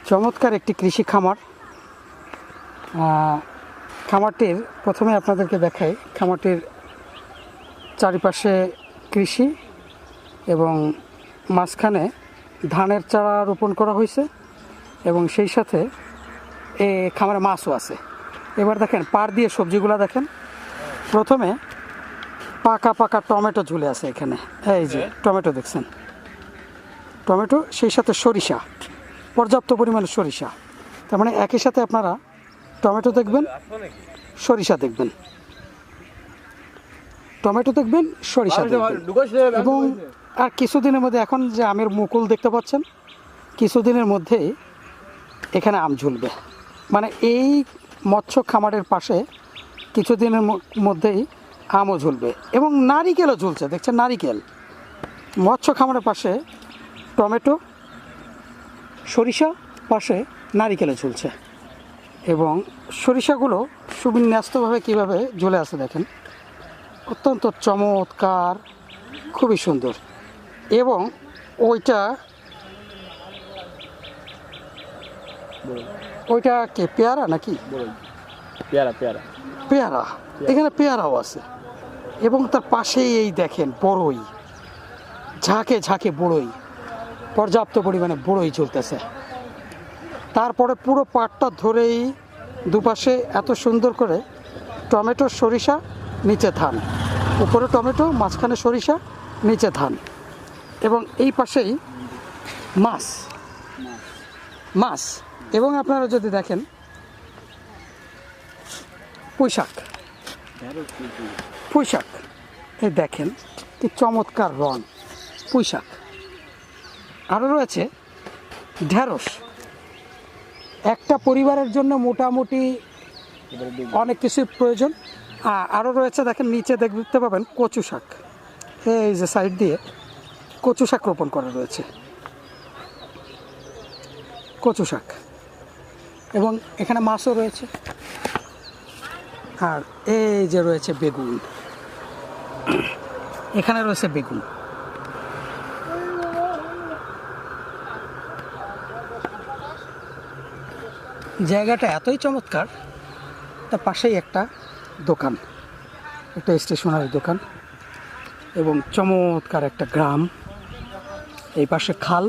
চমৎকার একটি কৃষি খামার। খামারটির প্রথমে আপনাদেরকে দেখাই, খামারটির চারিপাশে কৃষি এবং মাঝখানে ধানের চারা রোপণ করা হয়েছে এবং সেই সাথে খামারে মাছও আছে। এবার দেখেন পাড় দিয়ে সবজিগুলো দেখেন। প্রথমে পাকা পাকা টমেটো ঝুলে আছে এখানে, এই যে টমেটো দেখছেন, টমেটো, সেই সাথে সরিষা, পর্যাপ্ত পরিমাণে সরিষা। তার মানে একই সাথে আপনারা টমেটো দেখবেন, সরিষা দেখবেন, টমেটো দেখবেন, সরিষা দেখবেন। এবং আর কিছুদিনের মধ্যে, এখন যে আমের মুকুল দেখতে পাচ্ছেন, কিছুদিনের মধ্যেই এখানে আম ঝুলবে। মানে এই মৎস্য খামারের পাশে কিছুদিনের মধ্যেই আমও ঝুলবে এবং নারিকেলও ঝুলছে, দেখছেন নারিকেল। মৎস্য খামারের পাশে টমেটো, সরিষা, পাশে নারিকেলও ঝুলছে এবং সরিষাগুলো সুবিন্যস্তভাবে কীভাবে ঝুলে আছে দেখেন, অত্যন্ত চমৎকার, খুবই সুন্দর। এবং ওইটা কে পেয়ারা নাকি? পেয়ারা পেয়ারা পেয়ারা, এখানে পেয়ারাও আছে। এবং তার পাশেই এই দেখেন বড়ই, ঝাঁকে ঝাঁকে বড়ই, পর্যাপ্ত পরিমাণে বড়ই চলতেছে। তারপরে পুরো পাটটা ধরেই দুপাশে এত সুন্দর করে টমেটো, সরিষা, নিচে ধান, উপরে টমেটো, মাঝখানে সরিষা, নিচে ধান। এবং এই পাশেই মাছ মাছ এবং আপনারা যদি দেখেন পুঁইশাক, এই দেখেন কি চমৎকার রং, পুঁইশাক। আরও রয়েছে ঢেঁড়স। একটা পরিবারের জন্য মোটামুটি অনেক কিছুর প্রয়োজন। আরও রয়েছে দেখেন নিচে দেখতে পাবেন কচু শাক, এই যে সাইড দিয়ে কচু শাক রোপণ করা রয়েছে, কচু শাক। এবং এখানে মাছও রয়েছে। আর এই যে রয়েছে বেগুন, এখানে রয়েছে বেগুন। জায়গাটা এতই চমৎকার, তার পাশেই একটা দোকান, একটা স্টেশনারি দোকান এবং চমৎকার একটা গ্রাম। এই পাশে খাল,